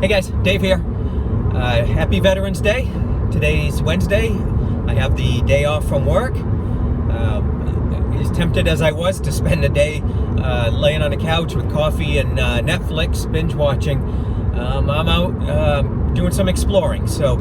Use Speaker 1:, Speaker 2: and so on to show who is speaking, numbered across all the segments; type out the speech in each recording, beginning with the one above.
Speaker 1: Hey guys, Dave here. Happy Veterans Day. Today's Wednesday. I have the day off from work. As tempted as I was to spend the day laying on the couch with coffee and Netflix, binge watching, I'm out doing some exploring. So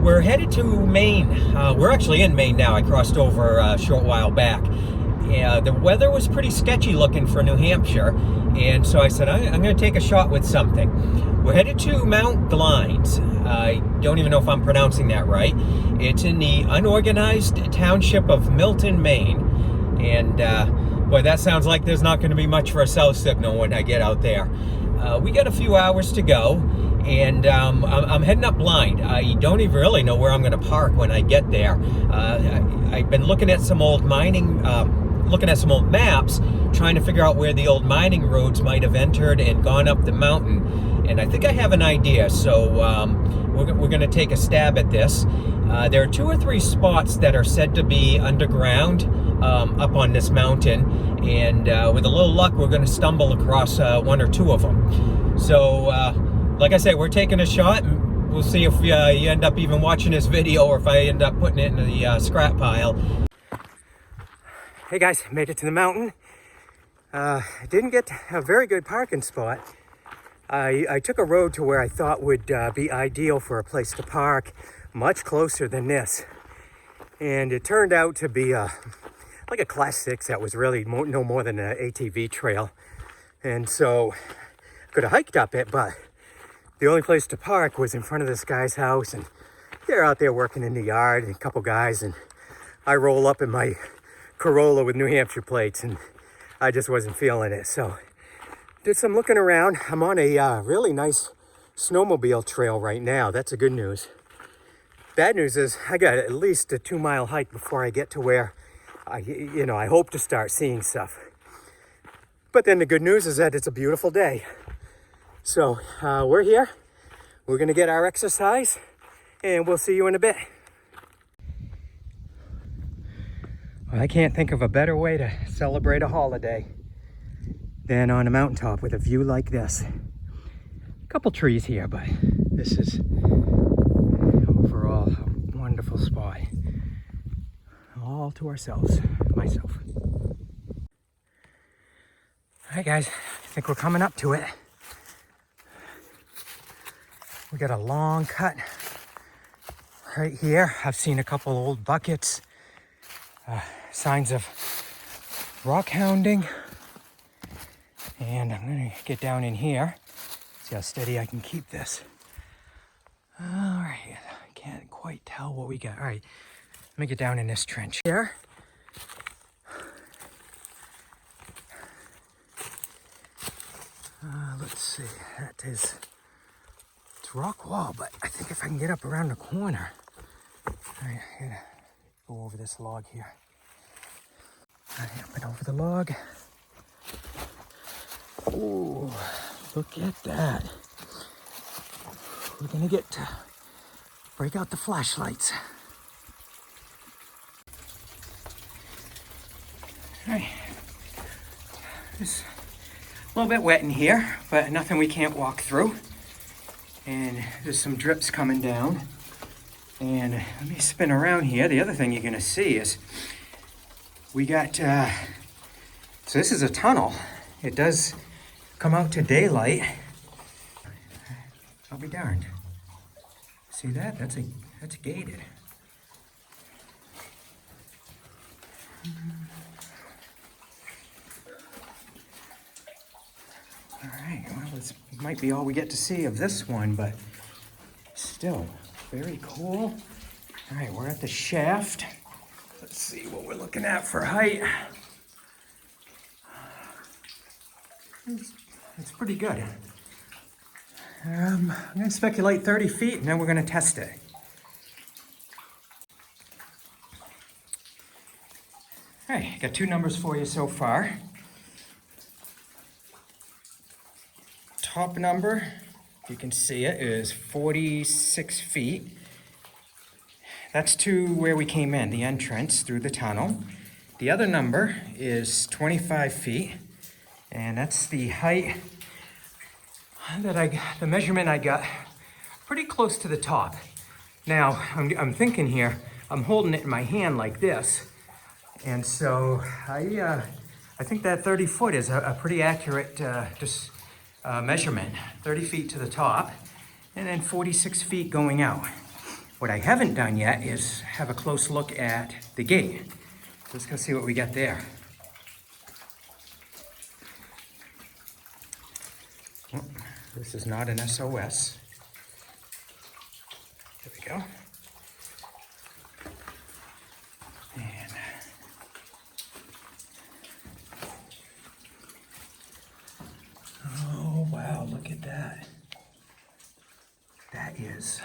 Speaker 1: we're headed to Maine. We're actually in Maine now. I crossed over a short while back. The weather was pretty sketchy looking for New Hampshire, and so I said, I'm going to take a shot with something. We're headed to Mt Glines. I don't even know if I'm pronouncing that right. It's in the unorganized township of Milton, Maine. And boy, that sounds like there's not going to be much for a cell signal when I get out there. We got a few hours to go, and I'm heading up blind. I don't even really know where I'm going to park when I get there. I've been looking at some old some old maps, trying to figure out where the old mining roads might have entered and gone up the mountain. And I think I have an idea, so we're going to take a stab at this. There are 2 or 3 spots that are said to be underground up on this mountain, and with a little luck, we're going to stumble across 1 or 2 of them. So, like I said, we're taking a shot, and we'll see if you end up even watching this video or if I end up putting it in the scrap pile. Hey guys, made it to the mountain. I didn't get a very good parking spot. I took a road to where I thought would be ideal for a place to park, much closer than this. And it turned out to be like a Class 6 that was really no more than an ATV trail. And so I could have hiked up it, but the only place to park was in front of this guy's house. And they're out there working in the yard, and a couple guys. And I roll up in my Corolla with New Hampshire plates, and I just wasn't feeling it. So did some looking around. I'm on a really nice snowmobile trail right now. That's the good news. Bad news is I got at least a 2-mile hike before I get to where I hope to start seeing stuff. But then the good news is that it's a beautiful day. So we're here. We're gonna get our exercise, and we'll see you in a bit. Well, I can't think of a better way to celebrate a holiday than on a mountaintop with a view like this. A couple trees here, but this is overall a wonderful spot. All to ourselves, myself. All right, guys, I think we're coming up to it. We got a long cut right here. I've seen a couple old buckets, signs of rock hounding. And I'm going to get down in here, see how steady I can keep this. All right, I can't quite tell what we got. All right, let me get down in this trench here. Let's see, it's rock wall, but I think if I can get up around the corner. All right, I gotta go over this log here. All right, up and over the log. Oh, look at that. We're gonna get to break out the flashlights. All right. It's a little bit wet in here, but nothing we can't walk through. And there's some drips coming down. And let me spin around here. The other thing you're gonna see is we got, so this is a tunnel. It does come out to daylight. I'll be darned. See that? That's gated. All right, well, this might be all we get to see of this one, but still very cool. All right, we're at the shaft. Let's see what we're looking at for height. It's pretty good. I'm going to speculate 30 feet, and then we're going to test it. All right, got 2 numbers for you so far. Top number, if you can see it, is 46 feet. That's to where we came in, the entrance through the tunnel. The other number is 25 feet, and that's the height the measurement I got pretty close to the top. Now, I'm thinking here, I'm holding it in my hand like this, and so I think that 30 foot is a pretty accurate measurement. 30 feet to the top, and then 46 feet going out. What I haven't done yet is have a close look at the gate. Let's go see what we got there. Oh, this is not an SOS. There we go. And oh wow, look at that. That is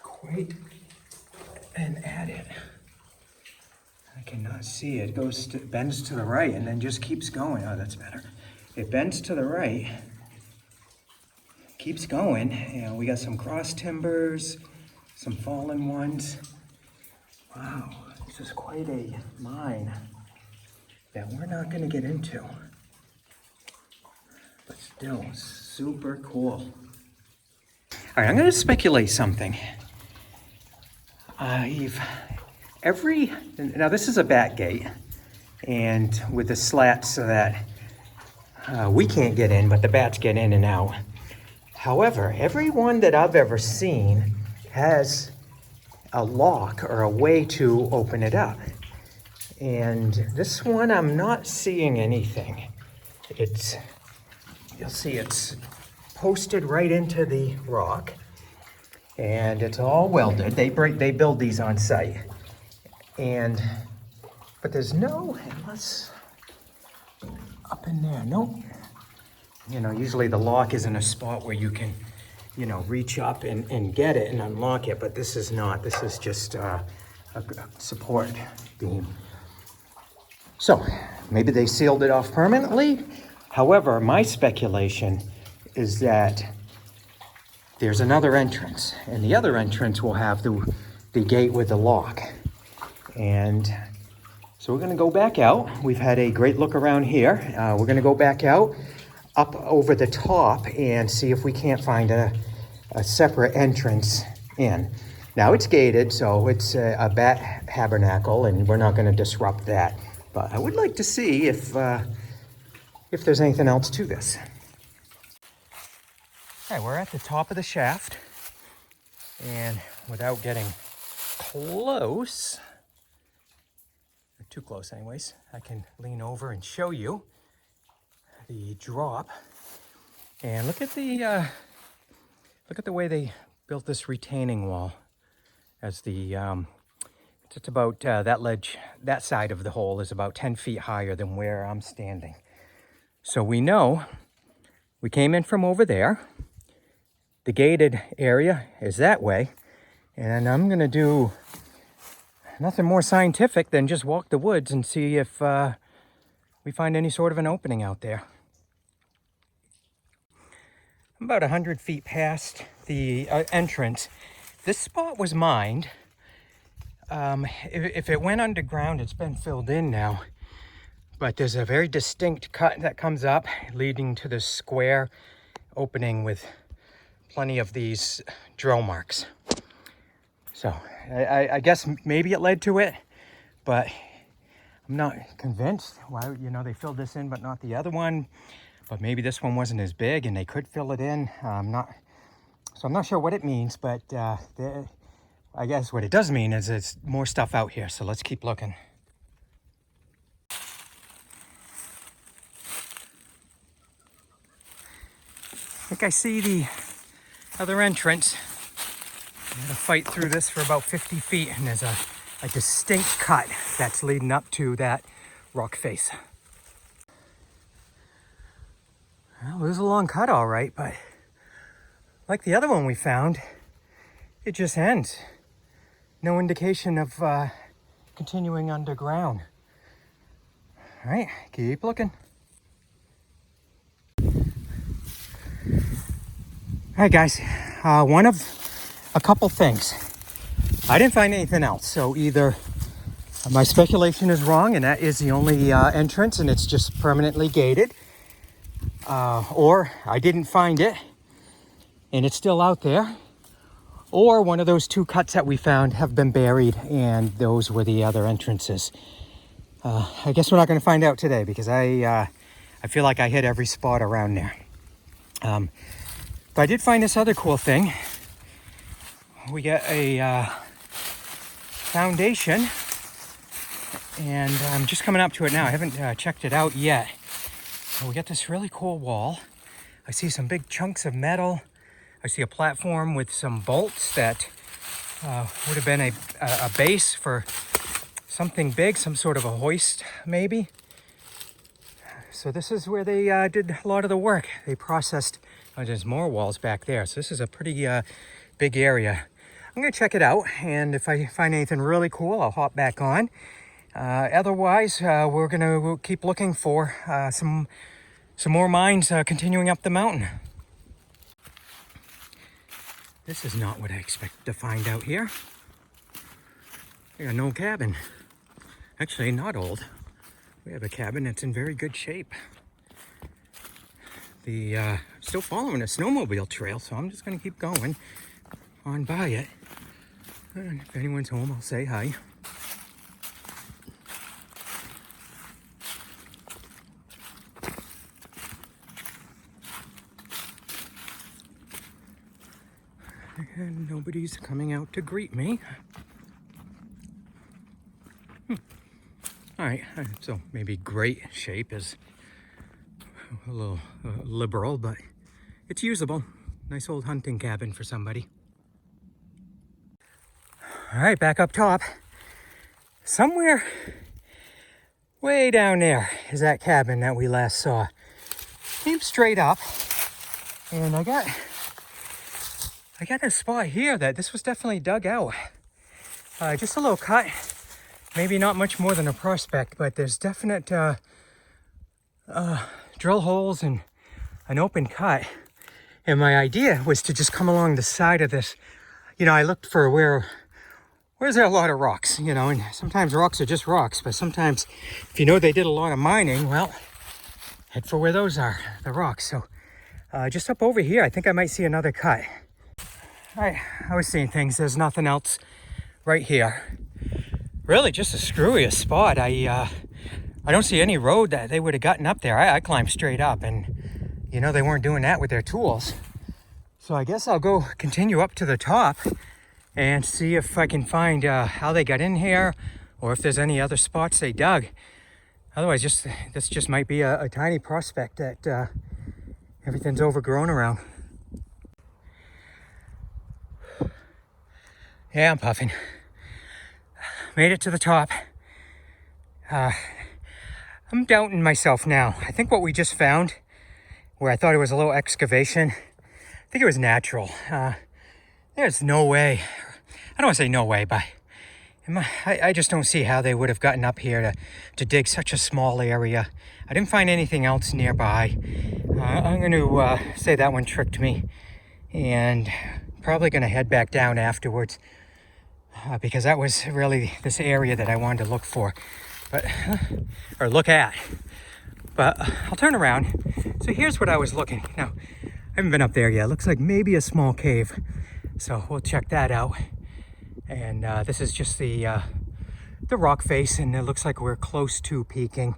Speaker 1: quite an adit. I cannot see it. It bends to the right and then just keeps going. Oh, that's better. It bends to the right, keeps going, and we got some cross timbers, some fallen ones. Wow, this is quite a mine that we're not going to get into, but still super cool. All right, I'm going to speculate something. Now this is a back gate, and with the slats so that we can't get in, but the bats get in and out. However, every one that I've ever seen has a lock or a way to open it up. And this one, I'm not seeing anything. You'll see it's posted right into the rock, and it's all welded. They build these on site. But there's no, unless up in there, nope. You know, usually the lock is in a spot where you can, you know, reach up and get it and unlock it, but this is not. This is just a support beam. So maybe they sealed it off permanently. However, my speculation is that there's another entrance, and the other entrance will have the gate with the lock. And so we're gonna go back out. We've had a great look around here. We're gonna go back out, up over the top, and see if we can't find a separate entrance in. Now it's gated, so it's a bat tabernacle, and we're not gonna disrupt that. But I would like to see if there's anything else to this. All right, we're at the top of the shaft, and without getting close, too close anyways, I can lean over and show you the drop. And look at the way they built this retaining wall. As the it's about that ledge, that side of the hole is about 10 feet higher than where I'm standing. So we know we came in from over there. The gated area is that way, and I'm gonna do nothing more scientific than just walk the woods and see if we find any sort of an opening out there. I'm about 100 feet past the entrance. This spot was mined. If it went underground, it's been filled in now. But there's a very distinct cut that comes up, leading to this square opening with plenty of these drill marks. So I guess maybe it led to it, but I'm not convinced. Why, you know, they filled this in but not the other one. But maybe this one wasn't as big and they could fill it in. I'm not sure what it means, but I guess what it does mean is there's more stuff out here. So let's keep looking. I think I see the other entrance. I'm gonna fight through this for about 50 feet, and there's a distinct cut that's leading up to that rock face. Well, it was a long cut, all right, but like the other one we found, it just ends. No indication of continuing underground. All right, keep looking. All right, guys, one of a couple things. I didn't find anything else, so either my speculation is wrong and that is the only entrance and it's just permanently gated, or I didn't find it and it's still out there, or one of those two cuts that we found have been buried and those were the other entrances. I guess we're not going to find out today because I feel like I hit every spot around there. But I did find this other cool thing. We got a foundation, and I'm just coming up to it now. I haven't checked it out yet. We got this really cool wall. I see some big chunks of metal. I see a platform with some bolts that would have been a base for something big, some sort of a hoist maybe. So this is where they did a lot of the work. They processed, there's more walls back there. So this is a pretty big area. I'm gonna check it out, and if I find anything really cool, I'll hop back on. Otherwise, we'll keep looking for some more mines continuing up the mountain. This is not what I expected to find out here. We got an old cabin. Actually, not old. We have a cabin that's in very good shape. Still following a snowmobile trail, so I'm just gonna keep going on by it. And if anyone's home, I'll say hi. And nobody's coming out to greet me. All right, so maybe great shape is a little liberal, but it's usable. Nice old hunting cabin for somebody. All right, back up top. Somewhere way down there is that cabin that we last saw. Came straight up, and I got a spot here that this was definitely dug out. Just a little cut, maybe not much more than a prospect, but there's definite drill holes and an open cut. And my idea was to just come along the side of this. You know, I looked for where's there a lot of rocks, you know, and sometimes rocks are just rocks, but sometimes if you know they did a lot of mining, well, head for where those are, the rocks. So just up over here, I think I might see another cut. All right, I was seeing things. There's nothing else right here. Really just a screwiest spot. I don't see any road that they would have gotten up there. I climbed straight up, and you know, they weren't doing that with their tools. So I guess I'll go continue up to the top and see if I can find how they got in here, or if there's any other spots they dug. Otherwise, this just might be a tiny prospect that everything's overgrown around. Yeah, I'm puffing. Made it to the top. I'm doubting myself now. I think what we just found, where I thought it was a little excavation, I think it was natural. There's no way. I don't want to say no way, but I just don't see how they would have gotten up here to dig such a small area. I didn't find anything else nearby. I'm going to say that one tricked me, and probably going to head back down afterwards because that was really this area that I wanted to look for, or look at. But I'll turn around. So here's what I was looking. Now, I haven't been up there yet. It looks like maybe a small cave. So we'll check that out. And this is just the rock face, and it looks like we're close to peaking.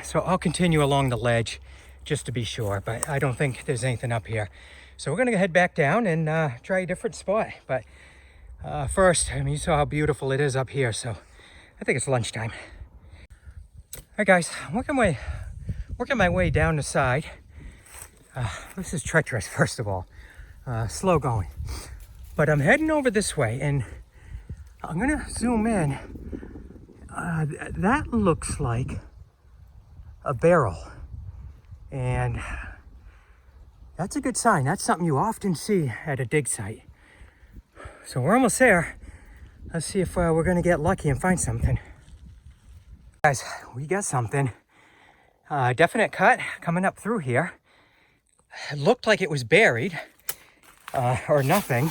Speaker 1: So I'll continue along the ledge just to be sure, but I don't think there's anything up here. So we're gonna head back down and try a different spot. But first, I mean, you saw how beautiful it is up here, so I think it's lunchtime. All right, guys, I'm working my way down the side. This is treacherous, first of all. Slow going. But I'm heading over this way, and I'm gonna zoom in. That looks like a barrel, and that's a good sign. That's something you often see at a dig site. So we're almost there. Let's see if we're gonna get lucky and find something. Guys, we got something. Definite cut coming up through here. It looked like it was buried, or nothing.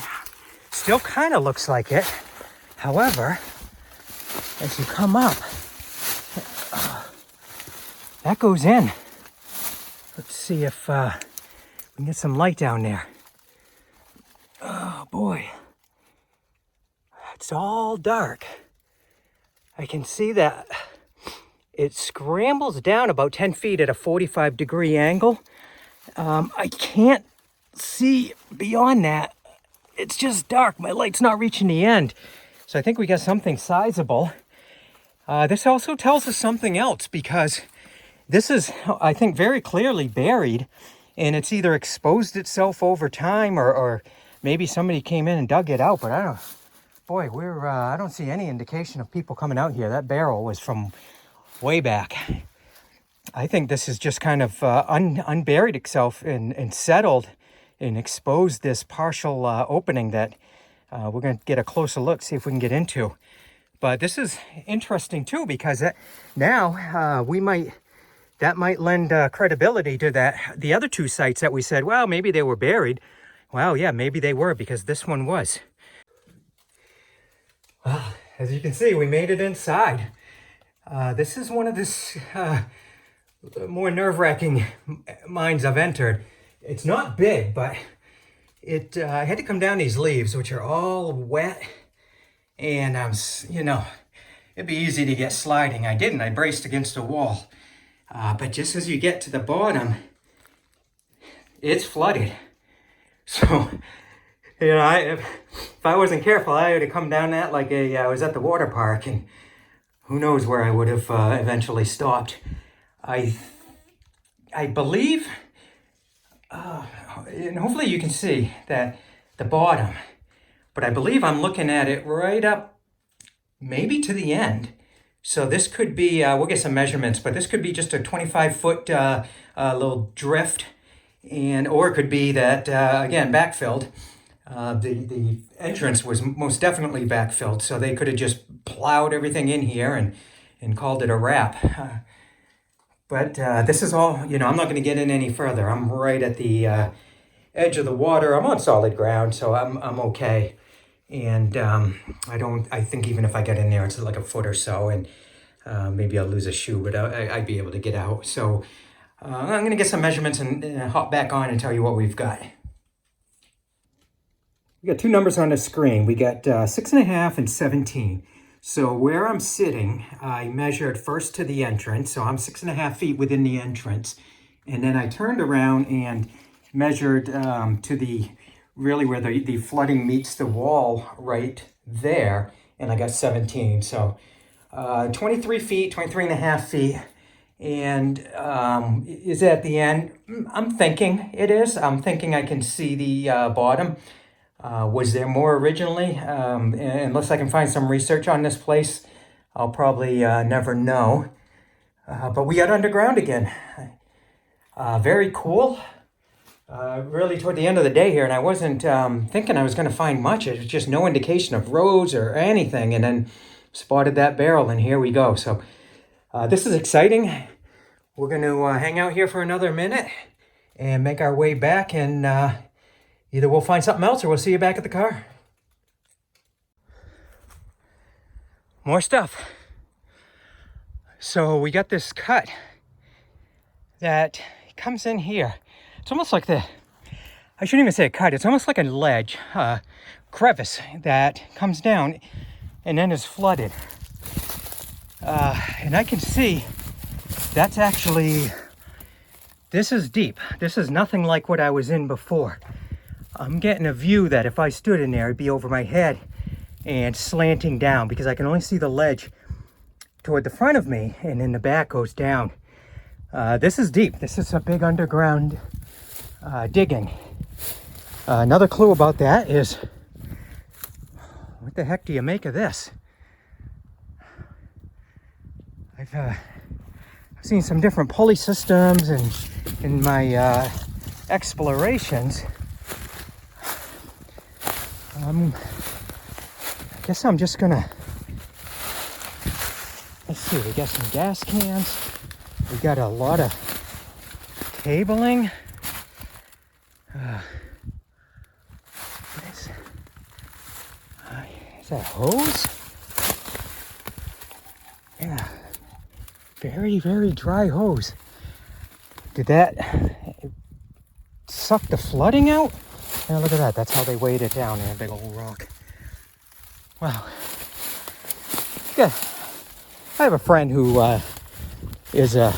Speaker 1: Still kind of looks like it. However, as you come up, that goes in. Let's see if we can get some light down there. Oh boy, it's all dark. I can see that it scrambles down about 10 feet at a 45-degree angle. I can't see beyond that. It's just dark. My light's not reaching the end. So I think we got something sizable. This also tells us something else, because this is, I think, very clearly buried, and it's either exposed itself over time or maybe somebody came in and dug it out, but I don't, boy, I don't see any indication of people coming out here. That barrel was from way back. I think this is just kind of unburied itself and settled and exposed this partial opening that we're going to get a closer look, see if we can get into. But this is interesting too, because now that might lend credibility to the other two sites that we said, well, maybe they were buried. Well, yeah, maybe they were, because this one was. Well, as you can see, we made it inside. This is one of the more nerve-wracking mines I've entered. It's not big, but I had to come down these leaves, which are all wet, and it'd be easy to get sliding. I didn't. I braced against a wall. But just as you get to the bottom, it's flooded. So, if I wasn't careful, I would have come down that like I was at the water park, and who knows where I would have eventually stopped. I believe, and hopefully you can see that the bottom, but I believe I'm looking at it right up, maybe to the end. So this could be, we'll get some measurements, but this could be just a 25-foot little drift, or it could be that, again, backfilled. The entrance was most definitely backfilled, so they could have just plowed everything in here and called it a wrap. But this is all, I'm not going to get in any further. I'm right at the edge of the water. I'm on solid ground, so I'm okay. And I think even if I get in there, it's like a foot or so, and maybe I'll lose a shoe, but I'd be able to get out. So I'm going to get some measurements and hop back on and tell you what we've got. We got two numbers on the screen. We got 6.5 and 17. So where I'm sitting, I measured first to the entrance. So I'm 6.5 feet within the entrance. And then I turned around and measured to the really where the flooding meets the wall right there, and I got 17. So 23 feet, 23 and a half feet, and is at the end. I'm thinking it is. I'm thinking I can see the bottom. Was there more originally? Unless I can find some research on this place, I'll probably never know. But we got underground again. Very cool. Really toward the end of the day here, and I wasn't thinking I was going to find much. It was just no indication of roads or anything, and then spotted that barrel, and here we go. So this is exciting. We're going to hang out here for another minute and make our way back, and either we'll find something else or we'll see you back at the car. More stuff. So we got this cut that comes in here. It's almost like I shouldn't even say a cut, it's almost like a ledge, crevice that comes down and then is flooded. And I can see that's actually, this is deep. This is nothing like what I was in before. I'm getting a view that if I stood in there, it'd be over my head and slanting down, because I can only see the ledge toward the front of me, and then the back goes down. This is deep. This is a big underground digging. Another clue about that is, what the heck do you make of this? I've seen some different pulley systems in my explorations. I guess I'm just gonna, let's see, we got some gas cans. We got a lot of cabling. Is that hose? Yeah, very, very dry hose. Did that suck the flooding out? Yeah, look at that. That's how they weighed it down in a big old rock. Wow. Yeah. I have a friend who is a...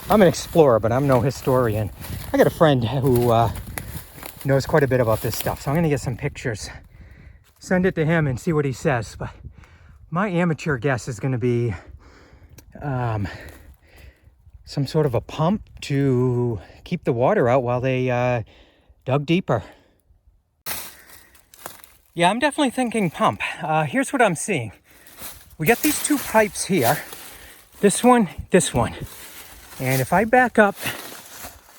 Speaker 1: I'm an explorer, but I'm no historian. I got a friend who knows quite a bit about this stuff. So I'm going to get some pictures, send it to him and see what he says. But my amateur guess is going to be some sort of a pump to keep the water out while they dug deeper. Yeah, I'm definitely thinking pump. Here's what I'm seeing. We got these two pipes here. This one. And if I back up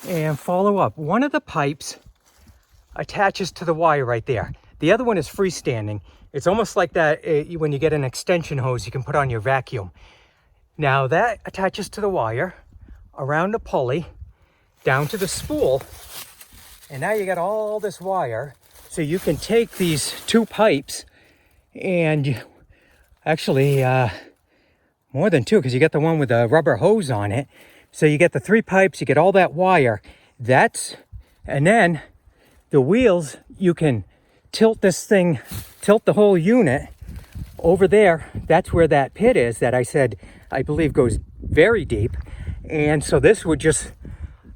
Speaker 1: and follow up, one of the pipes attaches to the wire right there. The other one is freestanding. It's almost like that when you get an extension hose you can put on your vacuum. Now that attaches to the wire, around a pulley, down to the spool, and now you got all this wire. So you can take these two pipes and actually more than two, because you get the one with the rubber hose on it. So you get the three pipes, you get all that wire. And then the wheels, you can tilt this thing, tilt the whole unit over there. That's where that pit is that I said, I believe goes very deep. And so this would just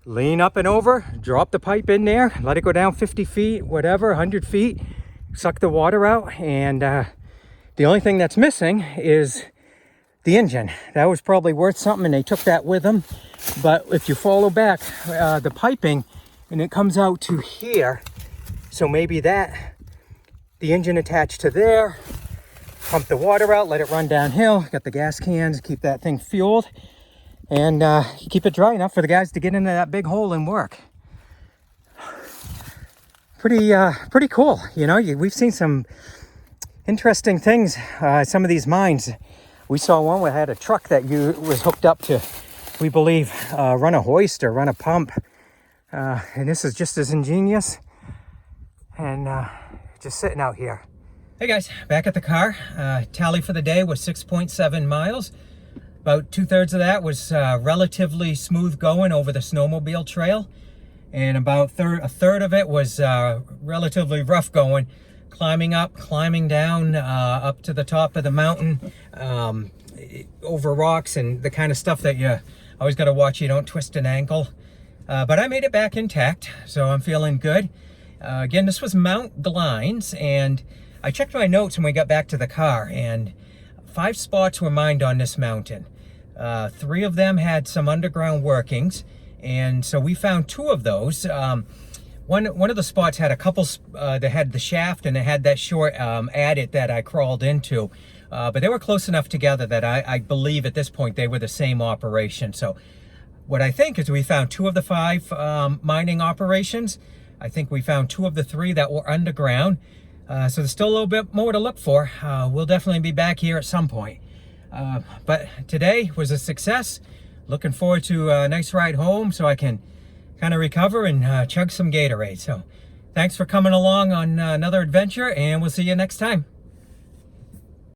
Speaker 1: lean up and over, drop the pipe in there, let it go down 50 feet, whatever, 100 feet, suck the water out. And the only thing that's missing is the engine. That was probably worth something, and they took that with them. But if you follow back the piping, and it comes out to here, so maybe that, the engine attached to there, pump the water out, let it run downhill, got the gas cans, keep that thing fueled, and keep it dry enough for the guys to get into that big hole and work. Pretty cool. You know, we've seen some interesting things. Some of these mines, we saw one where it had a truck that was hooked up to, we believe, run a hoist or run a pump. And this is just as ingenious and just sitting out here. Hey guys, back at the car. Tally for the day was 6.7 miles. About 2/3 of that was relatively smooth going over the snowmobile trail. And about a third of it was relatively rough going, climbing up, climbing down, up to the top of the mountain, over rocks and the kind of stuff that you always got to watch you don't twist an ankle. But I made it back intact, so I'm feeling good. Again, this was Mt Glines, and I checked my notes when we got back to the car, and 5 spots were mined on this mountain. 3 of them had some underground workings, and so we found 2 of those. One of the spots had a couple that had the shaft, and it had that short adit that I crawled into. But they were close enough together that I believe at this point they were the same operation. So what I think is we found 2 of the 5 mining operations. I think we found 2 of the 3 that were underground. So there's still a little bit more to look for. We'll definitely be back here at some point. But today was a success. Looking forward to a nice ride home so I can kind of recover and chug some Gatorade. So thanks for coming along on another adventure, and we'll see you next time.